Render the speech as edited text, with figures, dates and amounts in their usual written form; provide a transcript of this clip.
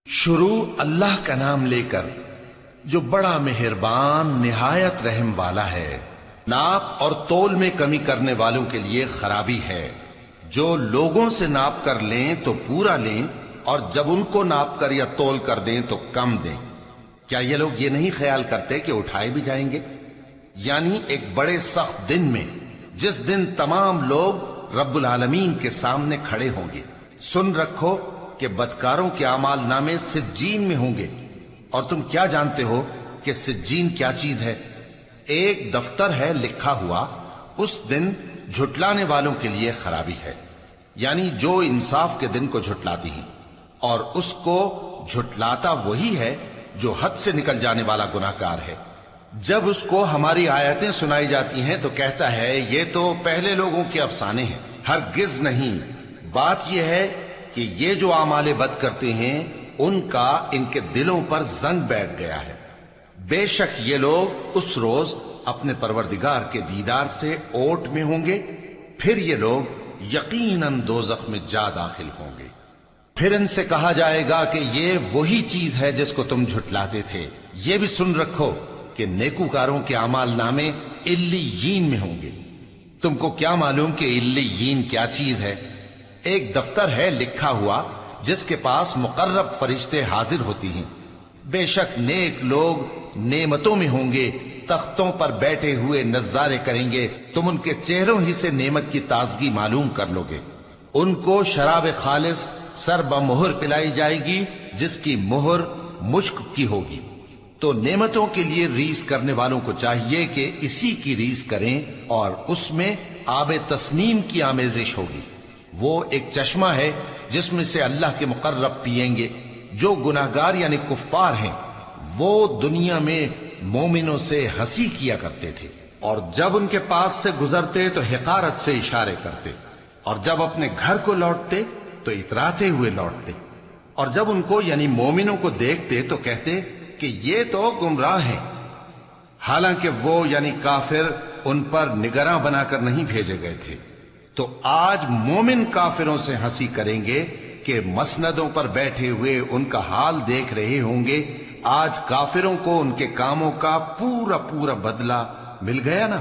شروع اللہ کا نام لے کر جو بڑا مہربان نہایت رحم والا ہے۔ ناپ اور تول میں کمی کرنے والوں کے لیے خرابی ہے۔ جو لوگوں سے ناپ کر لیں تو پورا لیں، اور جب ان کو ناپ کر یا تول کر دیں تو کم دیں۔ کیا یہ لوگ یہ نہیں خیال کرتے کہ اٹھائے بھی جائیں گے؟ یعنی ایک بڑے سخت دن میں، جس دن تمام لوگ رب العالمین کے سامنے کھڑے ہوں گے۔ سن رکھو کہ بدکاروں کے اعمال نامے سجین میں ہوں گے، اور تم کیا جانتے ہو کہ سجین کیا چیز ہے؟ ایک دفتر ہے لکھا ہوا، اس دن جھٹلانے والوں کے لیے خرابی ہے، یعنی جو انصاف کے دن کو جھٹلاتی ہیں، اور اس کو جھٹلاتا وہی ہے جو حد سے نکل جانے والا گناہگار ہے۔ جب اس کو ہماری آیتیں سنائی جاتی ہیں تو کہتا ہے یہ تو پہلے لوگوں کے افسانے ہیں۔ ہرگز نہیں، بات یہ ہے کہ یہ جو اعمال بد کرتے ہیں ان کا ان کے دلوں پر زنگ بیٹھ گیا ہے۔ بے شک یہ لوگ اس روز اپنے پروردگار کے دیدار سے اوٹ میں ہوں گے، پھر یہ لوگ یقیناً دوزخ میں جا داخل ہوں گے۔ پھر ان سے کہا جائے گا کہ یہ وہی چیز ہے جس کو تم جھٹلاتے تھے۔ یہ بھی سن رکھو کہ نیکوکاروں کے اعمال نامے علیین میں ہوں گے۔ تم کو کیا معلوم کہ علیین کیا چیز ہے؟ ایک دفتر ہے لکھا ہوا جس کے پاس مقرب فرشتے حاضر ہوتی ہیں۔ بے شک نیک لوگ نعمتوں میں ہوں گے، تختوں پر بیٹھے ہوئے نظارے کریں گے، تم ان کے چہروں ہی سے نعمت کی تازگی معلوم کر لو گے۔ ان کو شراب خالص سر بمہر پلائی جائے گی جس کی مہر مشک کی ہوگی۔ تو نعمتوں کے لیے ریس کرنے والوں کو چاہیے کہ اسی کی ریس کریں، اور اس میں آب تسنیم کی آمیزش ہوگی۔ وہ ایک چشمہ ہے جس میں سے اللہ کے مقرب پیئیں گے۔ جو گناہگار یعنی کفار ہیں وہ دنیا میں مومنوں سے ہنسی کیا کرتے تھے، اور جب ان کے پاس سے گزرتے تو حقارت سے اشارے کرتے، اور جب اپنے گھر کو لوٹتے تو اتراتے ہوئے لوٹتے، اور جب ان کو یعنی مومنوں کو دیکھتے تو کہتے کہ یہ تو گمراہ ہیں، حالانکہ وہ یعنی کافر ان پر نگراں بنا کر نہیں بھیجے گئے تھے۔ تو آج مومن کافروں سے ہنسی کریں گے کہ مسندوں پر بیٹھے ہوئے ان کا حال دیکھ رہے ہوں گے۔ آج کافروں کو ان کے کاموں کا پورا بدلہ مل گیا نا۔